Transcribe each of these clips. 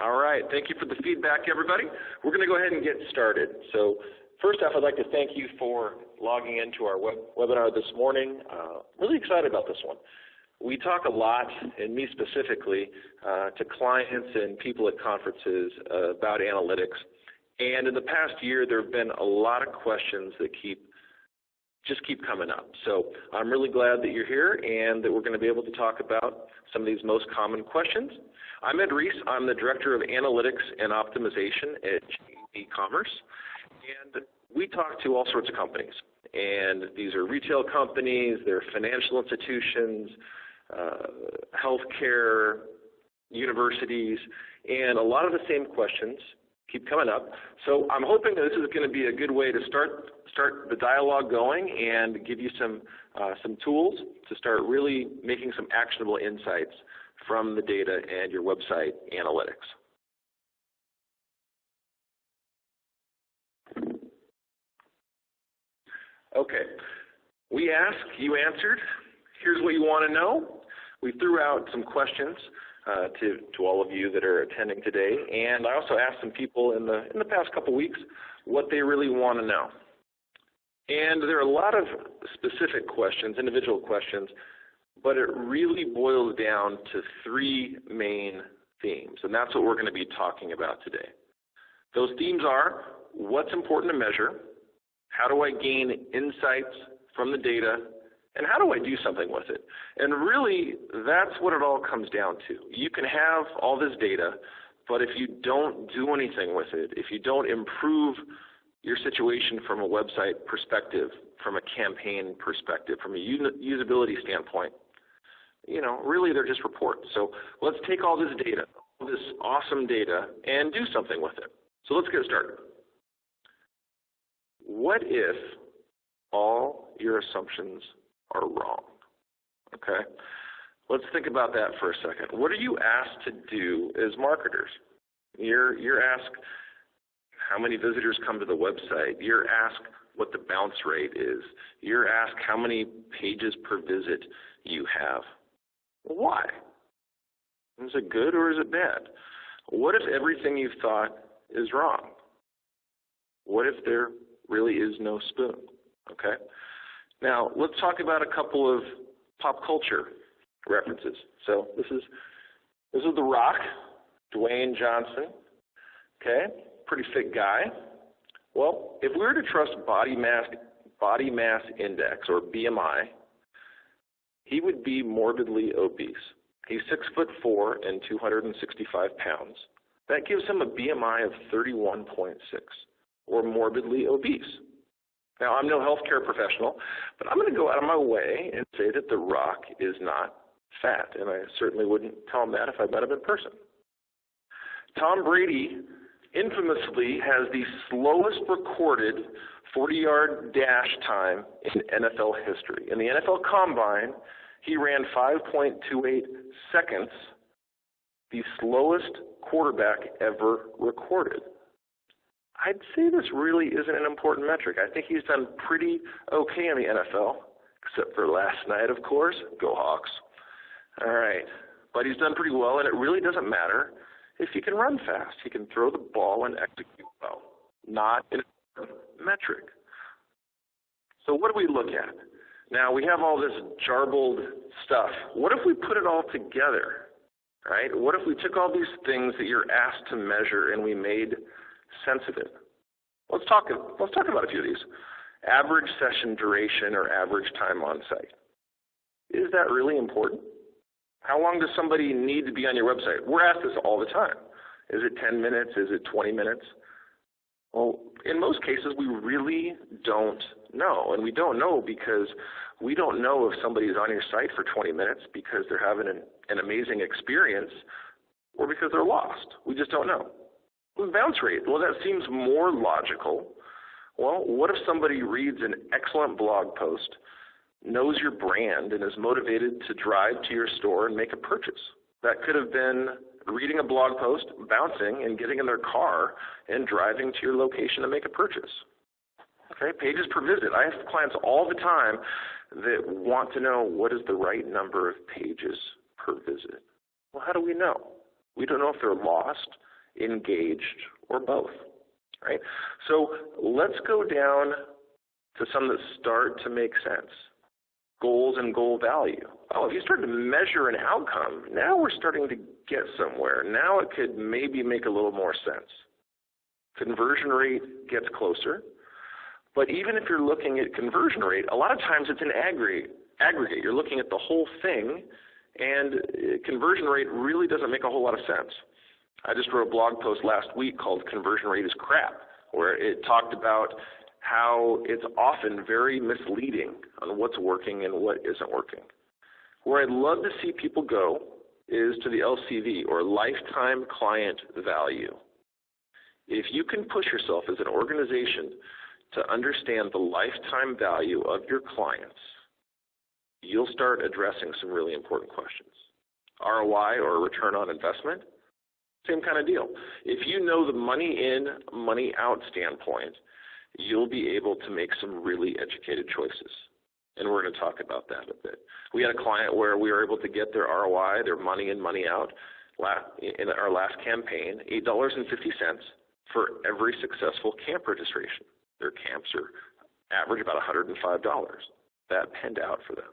All right, thank you for the feedback, everybody. We're going to go ahead and get started. So first off, I'd like to thank you for logging into our webinar this morning. Really excited about this one. We talk a lot, and me specifically, to clients and people at conferences about analytics. And in the past year, there have been a lot of questions that just keep coming up. So I'm really glad that you're here and that we're going to be able to talk about some of these most common questions. I'm Ed Reese. I'm the Director of Analytics and Optimization at GE Commerce. And we talk to all sorts of companies. And these are retail companies, they're financial institutions, healthcare, universities, and a lot of the same questions keep coming up. So I'm hoping that this is going to be a good way to start the dialogue going and give you some tools to start really making some actionable insights from the data and your website analytics. Okay, we asked, you answered. Here's what you want to know. We threw out some questions to all of you that are attending today, and I also asked some people in the past couple weeks what they really want to know. And there are a lot of specific questions, individual questions, but it really boils down to three main themes, and that's what we're going to be talking about today. Those themes are: what's important to measure, how do I gain insights from the data, and how do I do something with it? And really, that's what it all comes down to. You can have all this data, but if you don't do anything with it, if you don't improve your situation from a website perspective, from a campaign perspective, from a usability standpoint, really they're just reports. So let's take all this data, all this awesome data, and do something with it. So let's get started. What if all your assumptions are wrong? Okay, let's think about that for a second. What are you asked to do as marketers? You're asked how many visitors come to the website. You're asked what the bounce rate is. You're asked how many pages per visit you have. Why? Is it good or is it bad? What if everything you've thought is wrong? What if there really is no spoon? Okay. Now, let's talk about a couple of pop culture references. So this is The Rock, Dwayne Johnson. Okay, pretty fit guy. Well, if we were to trust body mass index, or BMI, he would be morbidly obese. He's 6'4" and 265 pounds. That gives him a BMI of 31.6, or morbidly obese. Now, I'm no healthcare professional, but I'm going to go out of my way and say that The Rock is not fat, and I certainly wouldn't tell him that if I met him in person. Tom Brady infamously has the slowest recorded 40-yard dash time in NFL history. In the NFL Combine, he ran 5.28 seconds, the slowest quarterback ever recorded. I'd say this really isn't an important metric. I think he's done pretty okay in the NFL, except for last night, of course. Go Hawks. All right. But he's done pretty well, and it really doesn't matter if he can run fast. He can throw the ball and execute well. Not an important metric. So what do we look at? Now, we have all this jarbled stuff. What if we put it all together, right? What if we took all these things that you're asked to measure and we made sense of it? Let's talk about a few of these. Average session duration or average time on site. Is that really important? How long does somebody need to be on your website? We're asked this all the time. Is it 10 minutes? Is it 20 minutes? Well, in most cases, we really don't know. And we don't know because we don't know if somebody's on your site for 20 minutes because they're having an amazing experience or because they're lost. We just don't know. Bounce rate, well, that seems more logical. Well, what if somebody reads an excellent blog post, knows your brand, and is motivated to drive to your store and make a purchase? That could have been reading a blog post, bouncing, and getting in their car and driving to your location to make a purchase. Okay, pages per visit. I have clients all the time that want to know what is the right number of pages per visit. Well, how do we know? We don't know if they're lost, engaged, or both, right? So let's go down to some that start to make sense. Goals and goal value. Oh, if you start to measure an outcome, now we're starting to get somewhere. Now it could maybe make a little more sense. Conversion rate gets closer. But even if you're looking at conversion rate, a lot of times it's an aggregate. You're looking at the whole thing, and conversion rate really doesn't make a whole lot of sense. I just wrote a blog post last week called Conversion Rate is Crap, where it talked about how it's often very misleading on what's working and what isn't working. Where I'd love to see people go is to the LCV, or lifetime client value. If you can push yourself as an organization to understand the lifetime value of your clients, you'll start addressing some really important questions. ROI, or return on investment, same kind of deal. If you know the money in, money out standpoint, you'll be able to make some really educated choices. And we're going to talk about that a bit. We had a client where we were able to get their ROI, their money in, money out, in our last campaign, $8.50 for every successful camp registration. Their camps are average about $105. That panned out for them.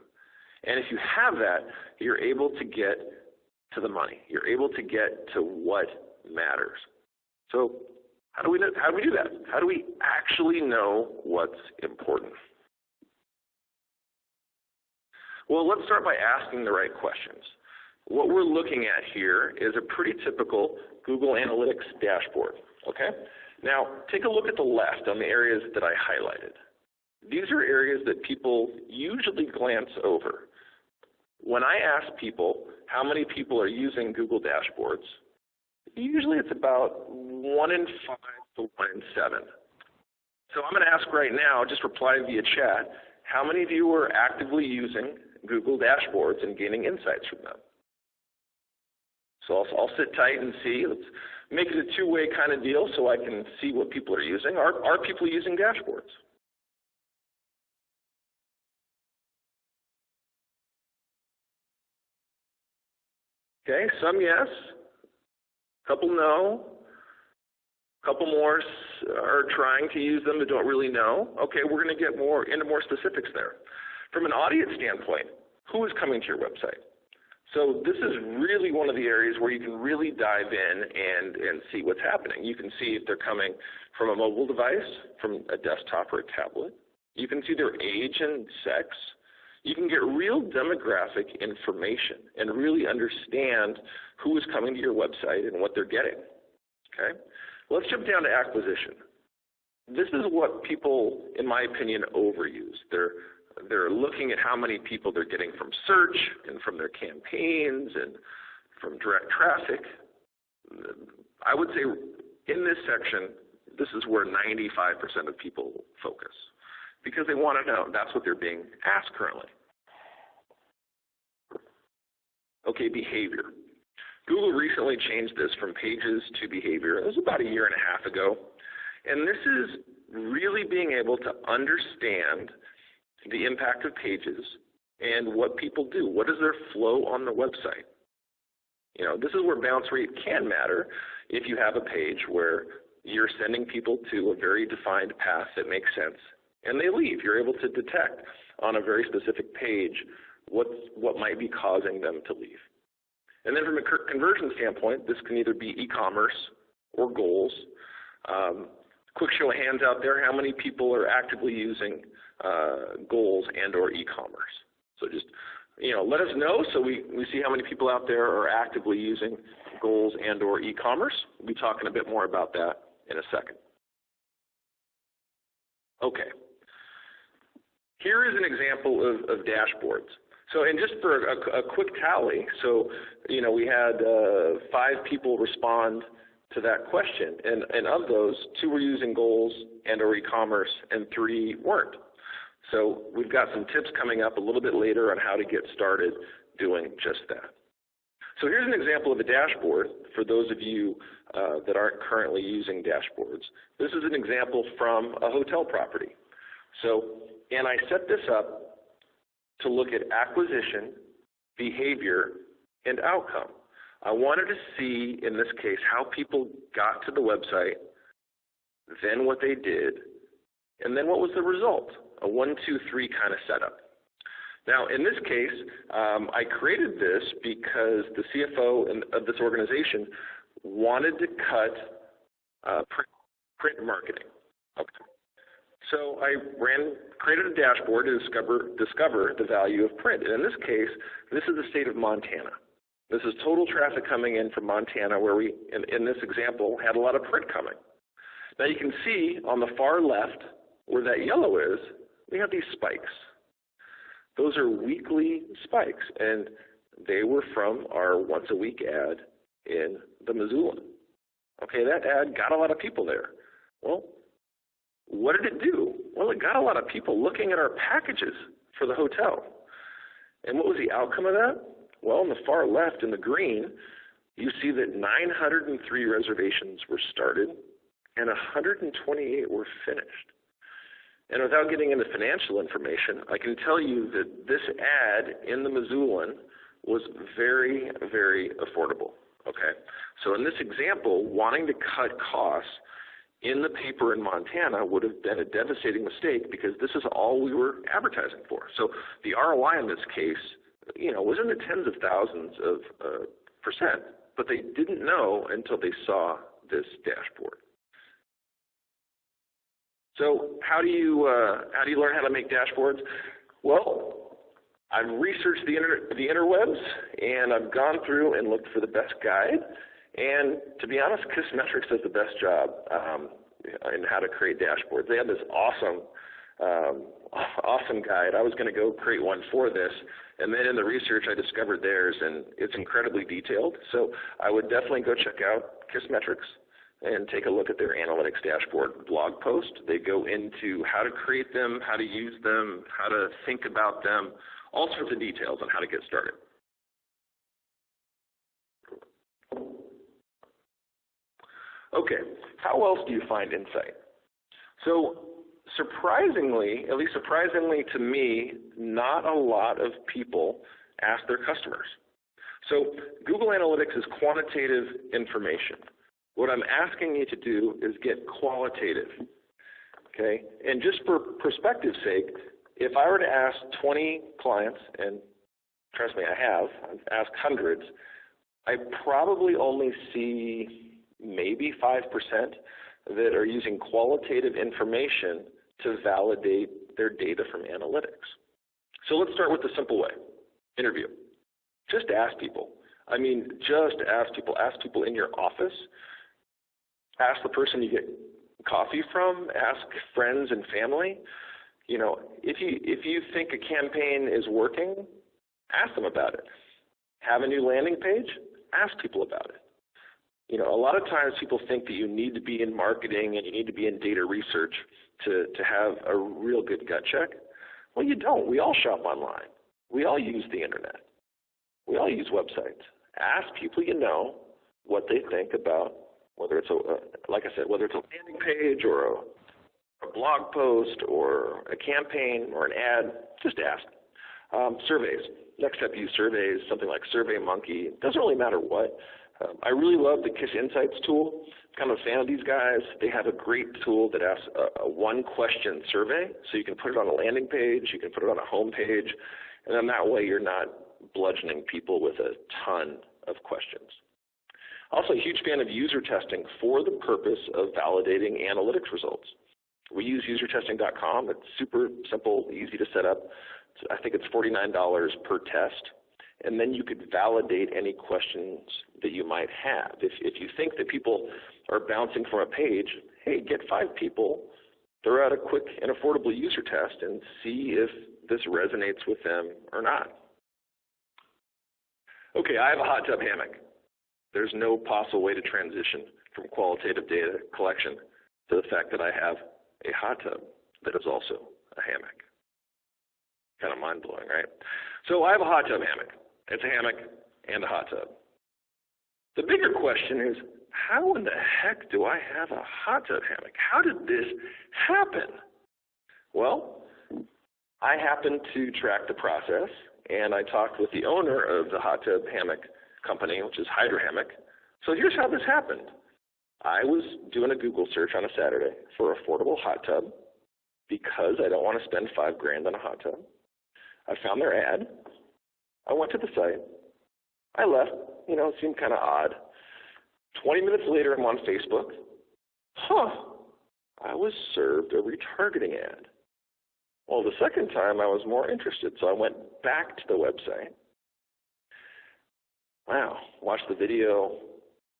And if you have that, you're able to get to the money. You're able to get to what matters. So how do we do that? How do we actually know what's important? Well, let's start by asking the right questions. What we're looking at here is a pretty typical Google Analytics dashboard, okay? Now, take a look at the left on the areas that I highlighted. These are areas that people usually glance over. When I ask people how many people are using Google Dashboards, usually it's about 1 in 5 to 1 in 7. So I'm going to ask right now, just reply via chat, how many of you are actively using Google Dashboards and gaining insights from them? So I'll sit tight and see. Let's make it a two-way kind of deal so I can see what people are using. Are people using dashboards? Okay, some yes, a couple no, a couple more are trying to use them but don't really know. Okay, we're going to get into more specifics there. From an audience standpoint, who is coming to your website? So this is really one of the areas where you can really dive in and see what's happening. You can see if they're coming from a mobile device, from a desktop or a tablet. You can see their age and sex. You can get real demographic information and really understand who is coming to your website and what they're getting. Okay? Let's jump down to acquisition. This is what people, in my opinion, overuse. They're looking at how many people they're getting from search and from their campaigns and from direct traffic. I would say in this section, this is where 95% of people focus because they want to know. That's what they're being asked currently. Okay, behavior. Google recently changed this from pages to behavior. It was about 1.5 years ago. And this is really being able to understand the impact of pages and what people do. What is their flow on the website? You know, this is where bounce rate can matter if you have a page where you're sending people to a very defined path that makes sense and they leave. You're able to detect on a very specific page what might be causing them to leave. And then from a conversion standpoint, this can either be e-commerce or goals. Quick show of hands out there, how many people are actively using goals and or e-commerce? So just, let us know so we see how many people out there are actively using goals and or e-commerce. We'll be talking a bit more about that in a second. Okay. Here is an example of dashboards. So, and just for a quick tally, so, we had 5 people respond to that question, and of those, 2 were using goals and or e-commerce, and 3 weren't. So we've got some tips coming up a little bit later on how to get started doing just that. So here's an example of a dashboard for those of you that aren't currently using dashboards. This is an example from a hotel property. So, and I set this up to look at acquisition, behavior, and outcome. I wanted to see, in this case, how people got to the website, then what they did, and then what was the result, a 1, 2, 3 kind of setup. Now, in this case, I created this because the CFO of this organization wanted to cut print marketing. Okay. So I created a dashboard to discover the value of print. And in this case, this is the state of Montana. This is total traffic coming in from Montana, where we, in this example, had a lot of print coming. Now you can see on the far left, where that yellow is, we have these spikes. Those are weekly spikes, and they were from our once-a-week ad in the Missoulian. Okay, that ad got a lot of people there. Well, what did it do? Well, it got a lot of people looking at our packages for the hotel. And what was the outcome of that? Well, on the far left in the green, you see that 903 reservations were started and 128 were finished. And without getting into financial information, I can tell you that this ad in the Missoulian was very, very affordable. Okay, so in this example, wanting to cut costs in the paper in Montana would have been a devastating mistake because this is all we were advertising for. So the ROI in this case, was in the tens of thousands of percent, but they didn't know until they saw this dashboard. So how do you learn how to make dashboards? Well, I've researched the interwebs, and I've gone through and looked for the best guide. And to be honest, Kissmetrics does the best job in how to create dashboards. They have this awesome guide. I was going to go create one for this, and then in the research I discovered theirs, and it's incredibly detailed. So I would definitely go check out Kissmetrics and take a look at their analytics dashboard blog post. They go into how to create them, how to use them, how to think about them, all sorts of details on how to get started. Okay, how else do you find insight? So surprisingly, at least surprisingly to me, not a lot of people ask their customers. So Google Analytics is quantitative information. What I'm asking you to do is get qualitative, okay? And just for perspective's sake, if I were to ask 20 clients, and trust me, I've asked hundreds, I probably only see maybe 5% that are using qualitative information to validate their data from analytics. So let's start with the simple way, interview. Just ask people. I mean, just ask people. Ask people in your office. Ask the person you get coffee from. Ask friends and family. If you think a campaign is working, ask them about it. Have a new landing page? Ask people about it. A lot of times people think that you need to be in marketing and you need to be in data research to have a real good gut check. Well, you don't. We all shop online. We all use the internet. We all use websites. Ask people you know what they think about whether it's like I said, whether it's a landing page or a blog post or a campaign or an ad. Just ask. Surveys. Next step, use surveys, something like SurveyMonkey. It doesn't really matter what. I really love the Kiss Insights tool. I'm kind of a fan of these guys. They have a great tool that asks a one-question survey, so you can put it on a landing page, you can put it on a home page, and then that way you're not bludgeoning people with a ton of questions. Also, a huge fan of user testing for the purpose of validating analytics results. We use usertesting.com. It's super simple, easy to set up. I think it's $49 per test. And then you could validate any questions that you might have. If you think that people are bouncing from a page, hey, get 5 people, throw out a quick and affordable user test and see if this resonates with them or not. Okay, I have a hot tub hammock. There's no possible way to transition from qualitative data collection to the fact that I have a hot tub that is also a hammock. Kind of mind-blowing, right? So I have a hot tub hammock. It's a hammock and a hot tub. The bigger question is, how in the heck do I have a hot tub hammock? How did this happen? Well, I happened to track the process, and I talked with the owner of the hot tub hammock company, which is Hydro Hammock. So here's how this happened. I was doing a Google search on a Saturday for affordable hot tub because I don't want to spend $5,000 on a hot tub. I found their ad. I went to the site. I left. It seemed kind of odd. 20 minutes later, I'm on Facebook. I was served a retargeting ad. Well, the second time I was more interested, so I went back to the website. Wow, watched the video,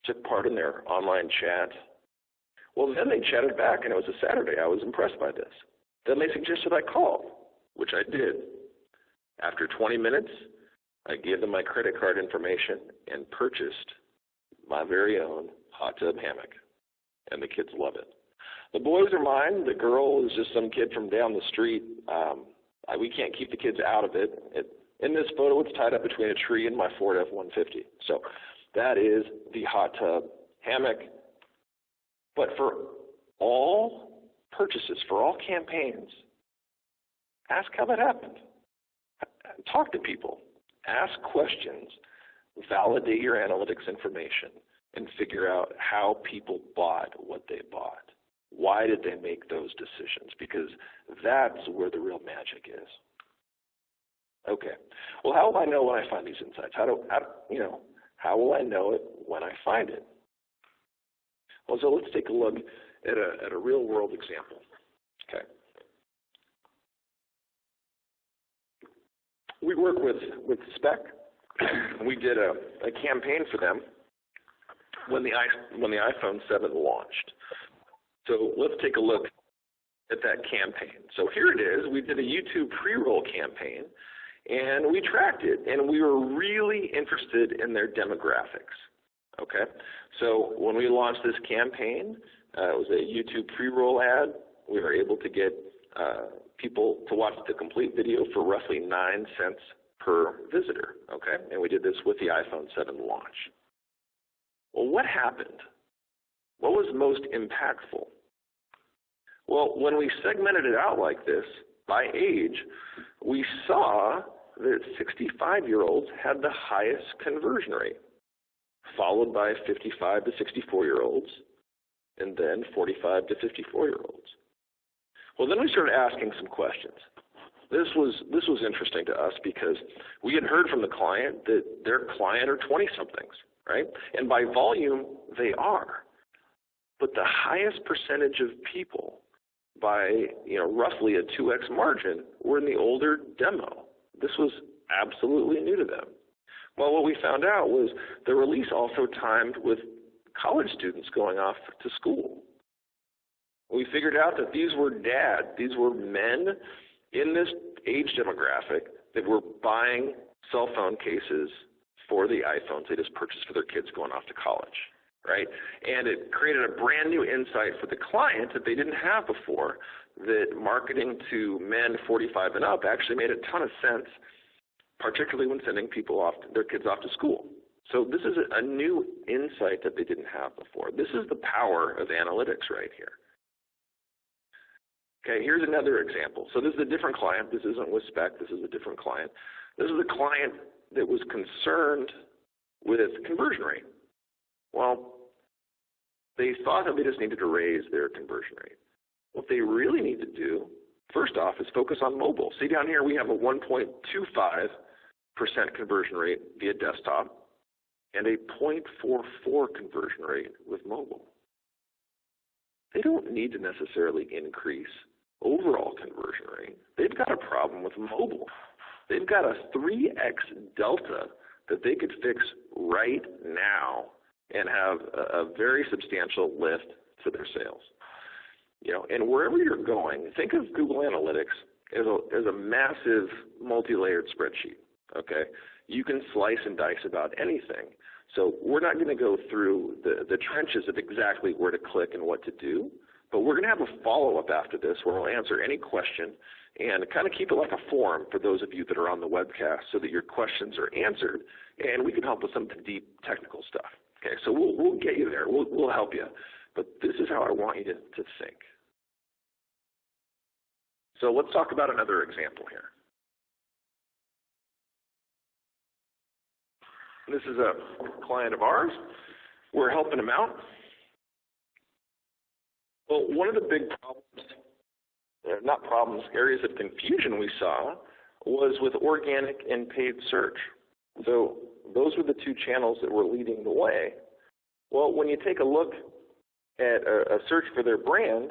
took part in their online chat. Well, then they chatted back, and it was a Saturday. I was impressed by this. Then they suggested I call, which I did. After 20 minutes, I gave them my credit card information and purchased my very own hot tub hammock, and the kids love it. The boys are mine. The girl is just some kid from down the street. We can't keep the kids out of it. In this photo, it's tied up between a tree and my Ford F-150. So that is the hot tub hammock. But for all purchases, for all campaigns, ask how that happened. Talk to people. Ask questions. Validate your analytics information and figure out how people bought what they bought. Why did they make those decisions? Because that's where the real magic is. Okay. Well, how will I know when I find these insights? How will I know it when I find it? Well, so let's take a look at a real world example. Okay. We work with Spec. We did a campaign for them when the iPhone 7 launched. So let's take a look at that campaign. So here it is. We did a YouTube pre-roll campaign, and we tracked it, and we were really interested in their demographics. Okay? So when we launched this campaign, it was a YouTube pre-roll ad. We were able to get people to watch the complete video for roughly 9 cents per visitor. Okay? And we did this with the iPhone 7 launch. Well, what happened? What was most impactful? Well, when we segmented it out like this, by age, we saw that 65-year-olds had the highest conversion rate, followed by 55 to 64-year-olds, and then 45 to 54-year-olds. Well, then we started asking some questions. This was interesting to us because we had heard from the client that their client are 20-somethings, right? And by volume, they are. But the highest percentage of people by roughly a 2x margin were in the older demo. This was absolutely new to them. Well, what we found out was the release also timed with college students going off to school. We figured out that these were these were men in this age demographic that were buying cell phone cases for the iPhones they just purchased for their kids going off to college. Right? And it created a brand new insight for the client that they didn't have before, that marketing to men 45 and up actually made a ton of sense, particularly when sending their kids off to school. So this is a new insight that they didn't have before. This is the power of analytics right here. Okay, here's another example. So this is a different client. This isn't with Spec. This is a different client. This is a client that was concerned with conversion rate. Well, they thought that they just needed to raise their conversion rate. What they really need to do, first off, is focus on mobile. See down here, we have a 1.25% conversion rate via desktop and a 0.44 conversion rate with mobile. They don't need to necessarily increase overall conversion rate. They've got a problem with mobile. They've got a 3x delta that they could fix right now and have a very substantial lift to their sales. And wherever you're going, think of Google Analytics as a massive multi-layered spreadsheet. Okay, you can slice and dice about anything. So we're not going to go through the trenches of exactly where to click and what to do, but we're going to have a follow-up after this where we'll answer any question and kind of keep it like a forum for those of you that are on the webcast so that your questions are answered and we can help with some of the deep technical stuff. Okay, so we'll get you there. We'll help you. But this is how I want you to think. So let's talk about another example here. This is a client of ours. We're helping him out. Well, one of the big areas of confusion we saw was with organic and paid search. So those were the two channels that were leading the way. Well, when you take a look at a search for their brand,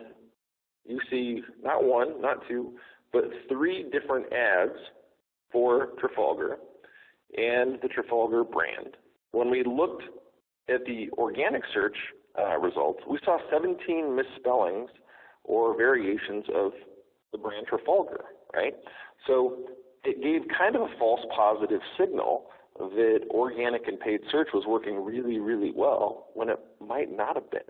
you see not one, not two, but 3 different ads for Trafalgar and the Trafalgar brand. When we looked at the organic search results, we saw 17 misspellings or variations of the brand Trafalgar, right? So it gave kind of a false positive signal that organic and paid search was working really, really well when it might not have been.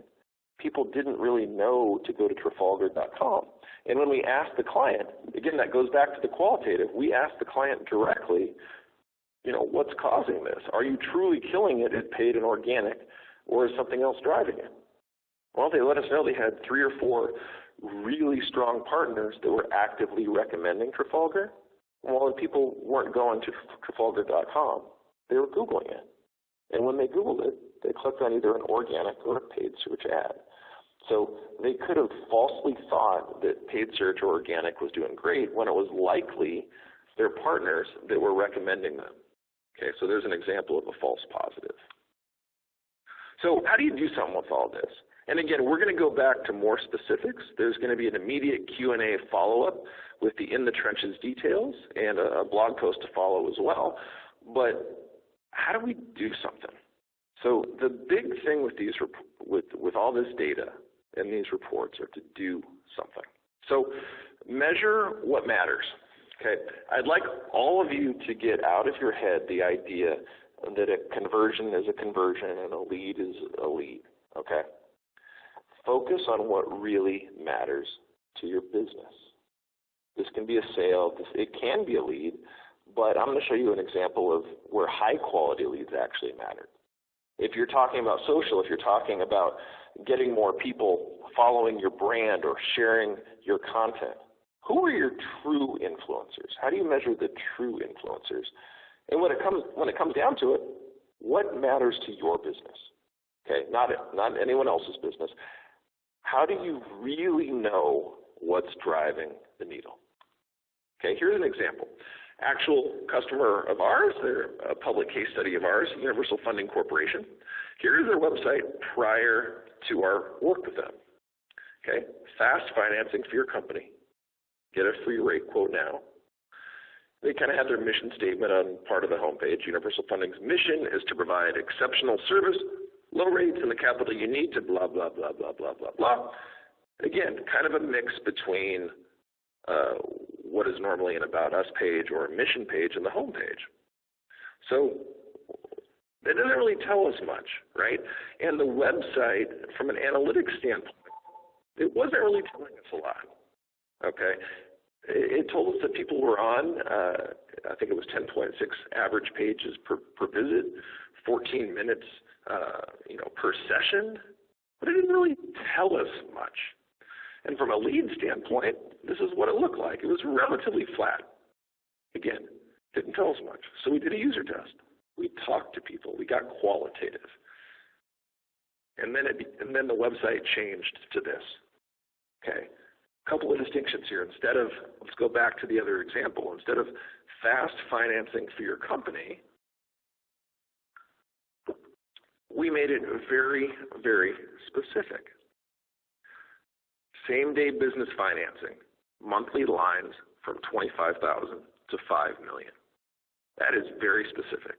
People didn't really know to go to Trafalgar.com. And when we asked the client, again, that goes back to the qualitative, we asked the client directly, what's causing this? Are you truly killing it at paid and organic, or is something else driving it? Well, they let us know they had 3 or 4 really strong partners that were actively recommending Trafalgar. Well, when people weren't going to Trafalgar.com, they were Googling it. And when they Googled it, they clicked on either an organic or a paid search ad. So they could have falsely thought that paid search or organic was doing great when it was likely their partners that were recommending them. Okay, so there's an example of a false positive. So how do you do something with all this? And again, we're going to go back to more specifics. There's going to be an immediate Q&A follow-up with the In the Trenches details and a blog post to follow as well. But how do we do something? So the big thing with these with all this data and these reports are to do something. So measure what matters. Okay, I'd like all of you to get out of your head the idea that a conversion is a conversion and a lead is a lead. Okay, focus on what really matters to your business. This can be a sale. It can be a lead, but I'm going to show you an example of where high-quality leads actually matter. If you're talking about social, if you're talking about getting more people following your brand or sharing your content, who are your true influencers? How do you measure the true influencers? And when it comes down to it, what matters to your business? Okay, not anyone else's business. How do you really know what's driving the needle? Okay, here's an example. Actual customer of ours, they're a public case study of ours, Universal Funding Corporation. Here's their website prior to our work with them. Okay, fast financing for your company. Get a free rate quote now. They kind of have their mission statement on part of the homepage. Universal Funding's mission is to provide exceptional service, low rates, and the capital you need to blah, blah, blah, blah, blah, blah, blah. Again, kind of a mix between what is normally an About Us page or a mission page and the homepage. So that doesn't really tell us much, right? And the website, from an analytics standpoint, it wasn't really telling us a lot, okay? It told us that people were on, I think it was 10.6 average pages per visit, 14 minutes, per session, but it didn't really tell us much. And from a lead standpoint, this is what it looked like. It was relatively flat. Again, didn't tell us much. So we did a user test. We talked to people. We got qualitative. And then the website changed to this. Okay. A couple of distinctions here. Let's go back to the other example. Instead of fast financing for your company, we made it very, very specific. Same-day business financing, monthly lines from $25,000 to $5 million. That is very specific.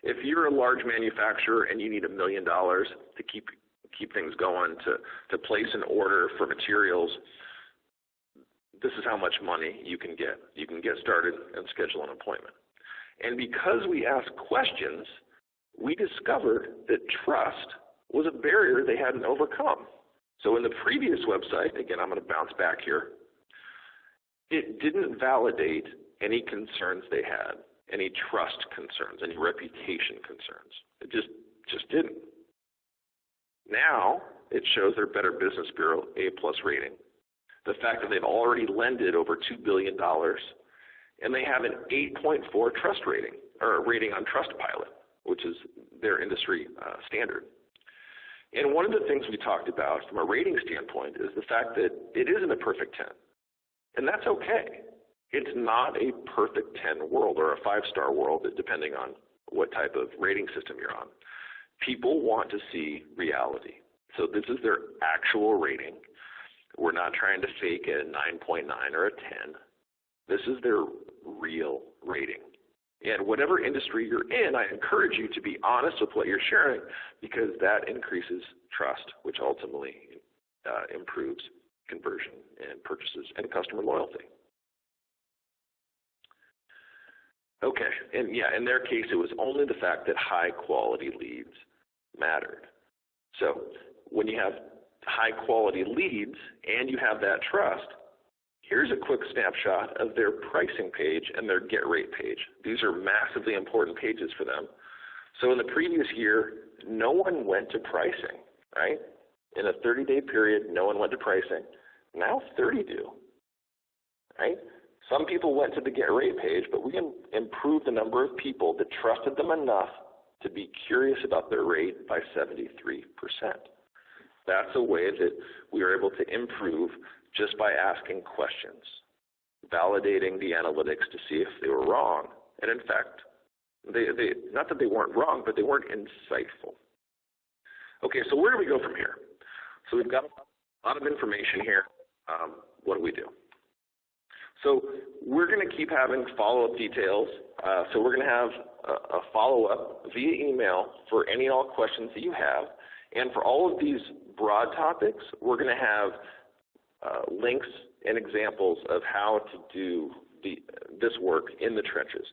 If you're a large manufacturer and you need $1 million to keep things going, to place an order for materials, this is how much money you can get. You can get started and schedule an appointment. And because we asked questions, we discovered that trust was a barrier they hadn't overcome. So in the previous website, again, I'm going to bounce back here, it didn't validate any concerns they had, any trust concerns, any reputation concerns. It just didn't. Now it shows their Better Business Bureau A+ rating. The fact that they've already lended over $2 billion, and they have an 8.4 trust rating, or rating on Trustpilot, which is their industry standard. And one of the things we talked about from a rating standpoint is the fact that it isn't a perfect 10. And that's okay. It's not a perfect 10 world or a 5-star world, depending on what type of rating system you're on. People want to see reality. So this is their actual rating. We're not trying to fake a 9.9 or a 10. This is their real rating. And whatever industry you're in, I encourage you to be honest with what you're sharing, because that increases trust, which ultimately improves conversion and purchases and customer loyalty. Okay, and yeah, in their case, it was only the fact that high quality leads mattered. So when you have high quality leads and you have that trust, here's a quick snapshot of their pricing page and their get rate page. These are massively important pages for them. So in the previous year, no one went to pricing, right? In a 30-day period, no one went to pricing. Now 30 do, right? Some people went to the get rate page, but we can improve the number of people that trusted them enough to be curious about their rate by 73%. That's a way that we are able to improve just by asking questions, validating the analytics to see if they were wrong. And in fact, they not that they weren't wrong, but they weren't insightful. Okay, so where do we go from here? So we've got a lot of information here. What do? So we're going to keep having follow-up details. So we're going to have a follow-up via email for any and all questions that you have. And for all of these broad topics, we're going to have links and examples of how to do this work in the trenches.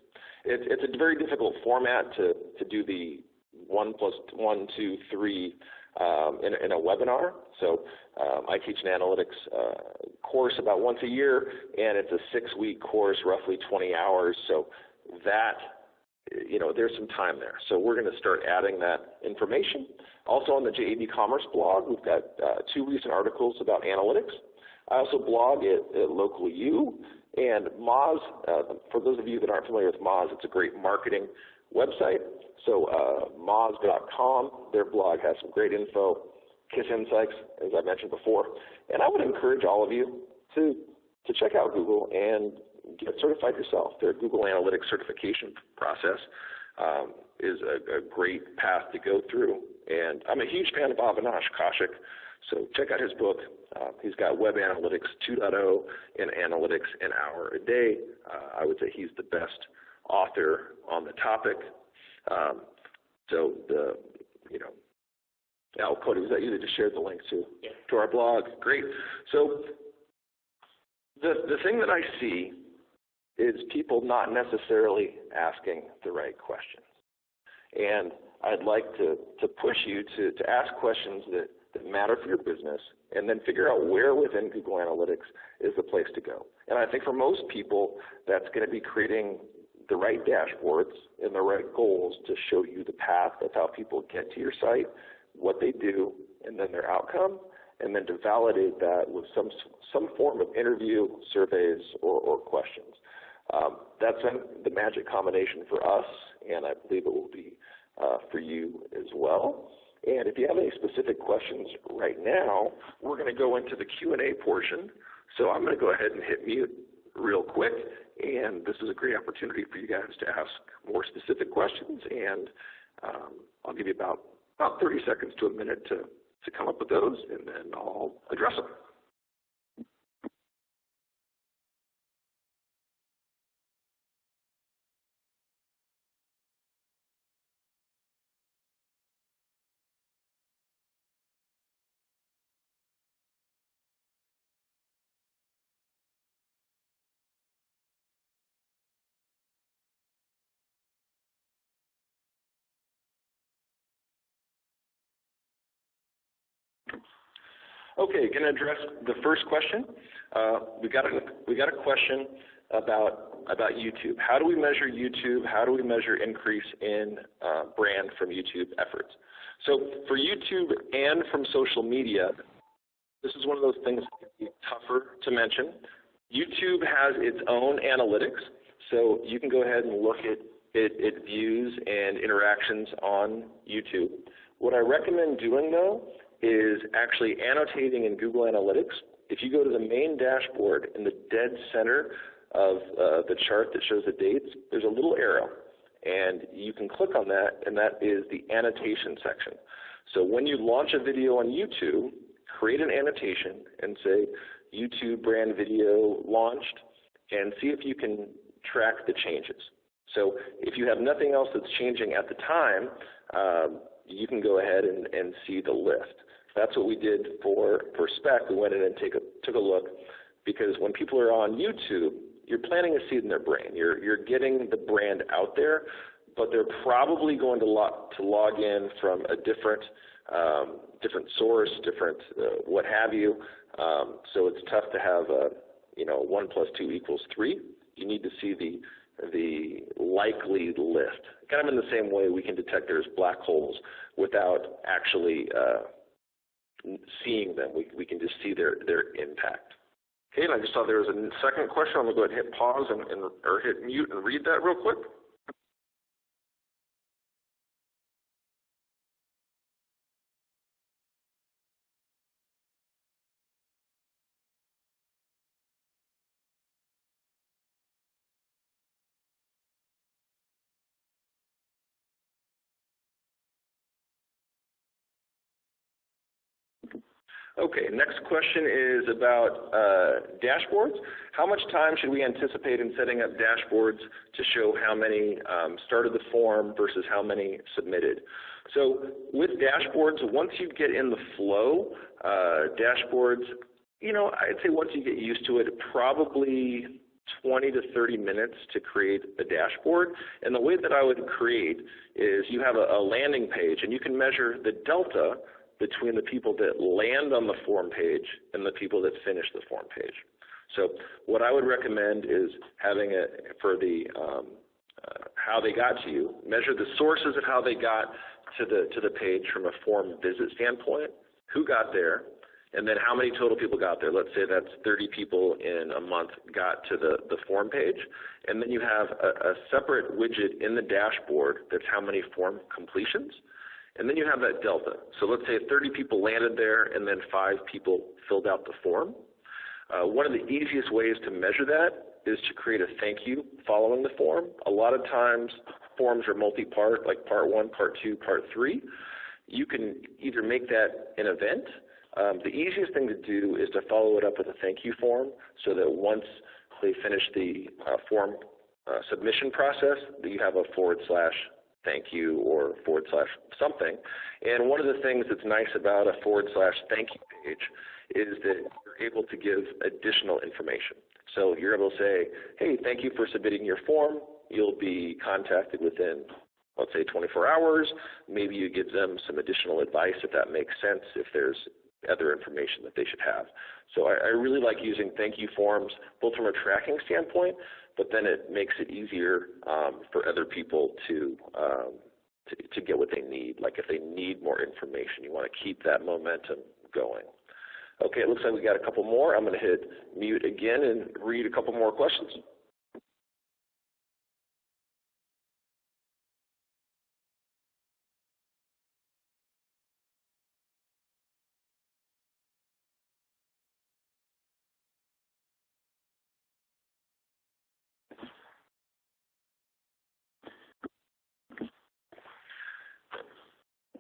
It's a very difficult format to do the 1 + 1, 2, 3 in a webinar. So I teach an analytics course about once a year, and it's a 6-week course, roughly 20 hours. So that, there's some time there. So we're going to start adding that information. Also on the JAB Commerce blog, we've got 2 recent articles about analytics. I also blog at Local U, and Moz, for those of you that aren't familiar with Moz, it's a great marketing website. So Moz.com, their blog has some great info. KISS Insights, as I mentioned before. And I would encourage all of you to check out Google and get certified yourself. Their Google Analytics certification process is a great path to go through. And I'm a huge fan of Avinash Kaushik, so check out his book. He's got Web Analytics 2.0 and Analytics an hour a day. I would say he's the best author on the topic. Cody, was that you that just shared the link to our blog? Great. So the thing that I see is people not necessarily asking the right questions. And I'd like to push you to ask questions that matter for your business, and then figure out where within Google Analytics is the place to go. And I think for most people, that's going to be creating the right dashboards and the right goals to show you the path of how people get to your site, what they do, and then their outcome, and then to validate that with some form of interview, surveys, or questions. That's the magic combination for us, and I believe it will be for you as well. And if you have any specific questions right now, we're going to go into the Q&A portion. So I'm going to go ahead and hit mute real quick, and this is a great opportunity for you guys to ask more specific questions, and I'll give you about 30 seconds to a minute to come up with those, and then I'll address them. Okay, going to address the first question. We got a question about YouTube. How do we measure YouTube? How do we measure increase in brand from YouTube efforts? So for YouTube and from social media, this is one of those things that can be tougher to mention. YouTube has its own analytics, so you can go ahead and look at it views and interactions on YouTube. What I recommend doing, though, is actually annotating in Google Analytics. If you go to the main dashboard, in the dead center of the chart that shows the dates, there's a little arrow, and you can click on that, and that is the annotation section. So when you launch a video on YouTube, create an annotation and say YouTube brand video launched, and see if you can track the changes. So if you have nothing else that's changing at the time, you can go ahead and see the lift. That's what we did for Spec. We went in and took a look, because when people are on YouTube, you're planting a seed in their brain. You're getting the brand out there, but they're probably going to log in from a different source, different what have you. So it's tough to have 1 + 2 = 3. You need to see the likely lift. Kind of in the same way we can detect there's black holes without actually seeing them. We can just see their impact. Okay, and I just saw there was a second question. I'm going to go ahead and hit pause or hit mute and read that real quick. Okay, next question is about dashboards. How much time should we anticipate in setting up dashboards to show how many started the form versus how many submitted? So with dashboards, once you get in the flow, dashboards, I'd say once you get used to it, probably 20 to 30 minutes to create a dashboard. And the way that I would create is you have a landing page, and you can measure the delta between the people that land on the form page and the people that finish the form page. So what I would recommend is having it for the how they got to you, measure the sources of how they got to the page from a form visit standpoint, who got there, and then how many total people got there. Let's say that's 30 people in a month got to the form page, and then you have a separate widget in the dashboard that's how many form completions. And then you have that delta. So let's say 30 people landed there and then 5 people filled out the form. One of the easiest ways to measure that is to create a thank you following the form. A lot of times forms are multi-part, like part 1, part 2, part 3. You can either make that an event. The easiest thing to do is to follow it up with a thank you form, so that once they finish the form submission process, that you have a / thank you or / something. And one of the things that's nice about a / thank you page is that you're able to give additional information. So you're able to say, hey, thank you for submitting your form. You'll be contacted within, let's say, 24 hours. Maybe you give them some additional advice if that makes sense, if there's other information that they should have. So I really like using thank you forms, both from a tracking standpoint, but then it makes it easier for other people to get what they need. Like if they need more information, you want to keep that momentum going. Okay, it looks like we got a couple more. I'm going to hit mute again and read a couple more questions.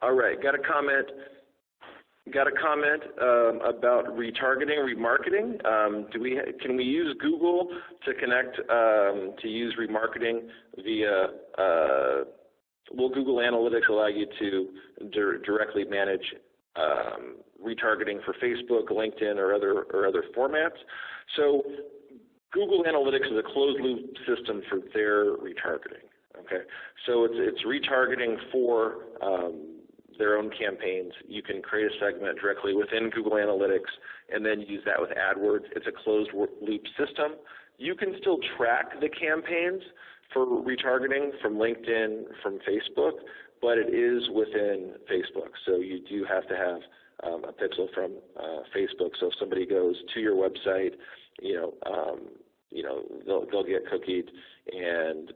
All right, got a comment about retargeting, remarketing. Can we use Google to connect to use remarketing via? Will Google Analytics allow you to directly manage retargeting for Facebook, LinkedIn, or other formats? So Google Analytics is a closed loop system for their retargeting. Okay, so it's retargeting for their own campaigns. You can create a segment directly within Google Analytics and then use that with AdWords. It's a closed loop system. You can still track the campaigns for retargeting from LinkedIn, from Facebook, but it is within Facebook. So you do have to have a pixel from Facebook. So if somebody goes to your website, they'll get cookied, and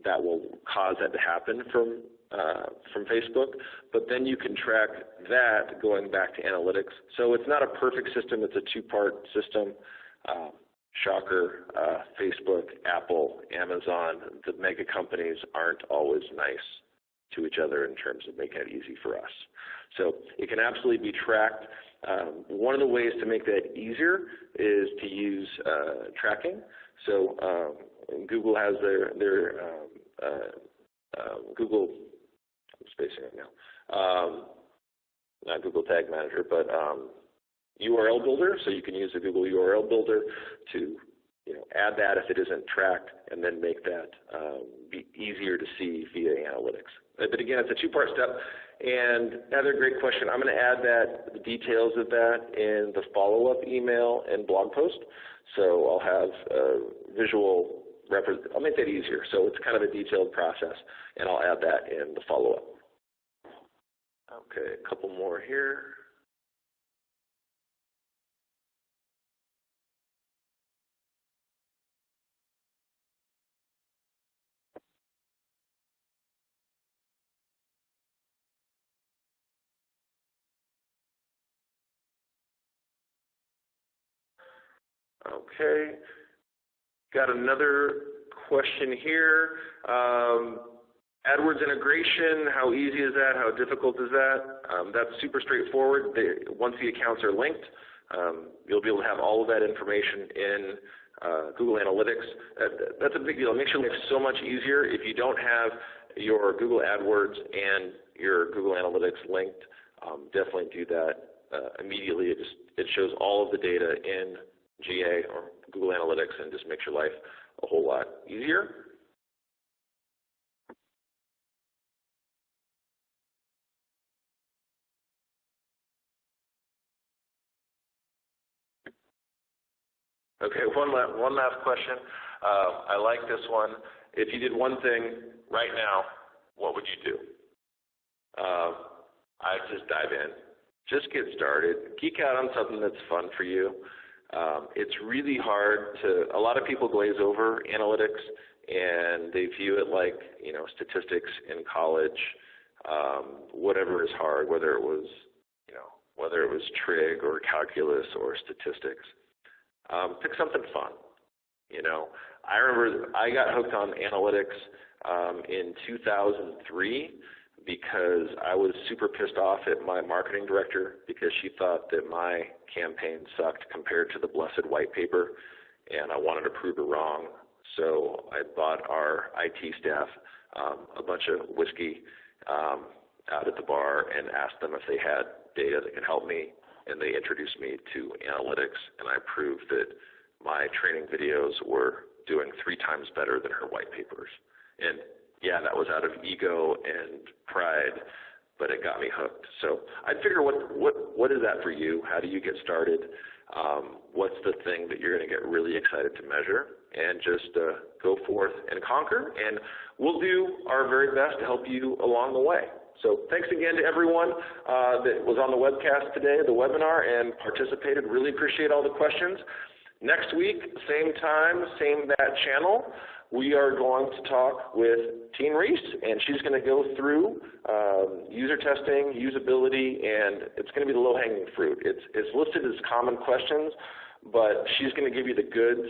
that will cause that to happen from Facebook, but then you can track that going back to analytics. So it's not a perfect system, it's a two-part system. Shocker, Facebook, Apple, Amazon, the mega companies aren't always nice to each other in terms of making it easy for us. So it can absolutely be tracked. One of the ways to make that easier is to use tracking. So Google has their Google, I'm spacing it now, not Google Tag Manager, but URL Builder. So you can use the Google URL Builder to add that if it isn't tracked, and then make that be easier to see via analytics. But again, it's a two-part step. And another great question. I'm going to add the details of that in the follow-up email and blog post. So I'll have visual reference. I'll make that easier. So it's kind of a detailed process, and I'll add that in the follow-up. Okay, a couple more here. Okay, got another question here. AdWords integration, how easy is that? How difficult is that? That's super straightforward. Once the accounts are linked, you'll be able to have all of that information in Google Analytics. That's a big deal. It makes your life so much easier. If you don't have your Google AdWords and your Google Analytics linked, definitely do that immediately. It shows all of the data in GA or Google Analytics and just makes your life a whole lot easier. Okay, one last question. I like this one. If you did one thing right now, what would you do? I'd just dive in. Just get started. Geek out on something that's fun for you. It's really hard to, a lot of people glaze over analytics and they view it like, statistics in college, whatever is hard, whether it was trig or calculus or statistics. Pick something fun. I remember I got hooked on analytics in 2003 because I was super pissed off at my marketing director because she thought that my campaign sucked compared to the blessed white paper, and I wanted to prove her wrong. So I bought our IT staff a bunch of whiskey out at the bar and asked them if they had data that could help me, and they introduced me to analytics, and I proved that my training videos were doing 3 times better than her white papers. And yeah, that was out of ego and pride, but it got me hooked. So I'd figure, what is that for you? How do you get started? What's the thing that you're going to get really excited to measure? And just go forth and conquer, and we'll do our very best to help you along the way. So thanks again to everyone that was on the webcast today, the webinar, and participated. Really appreciate all the questions. Next week, same time, same bat channel, we are going to talk with Teen Reese, and she's going to go through user testing, usability, and it's going to be the low-hanging fruit. It's listed as common questions, but she's going to give you the goods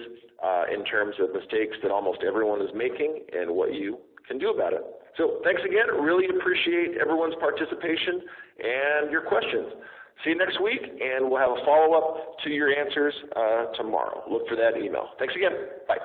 in terms of mistakes that almost everyone is making and what you can do about it. So thanks again. Really appreciate everyone's participation and your questions. See you next week, and we'll have a follow-up to your answers tomorrow. Look for that email. Thanks again. Bye.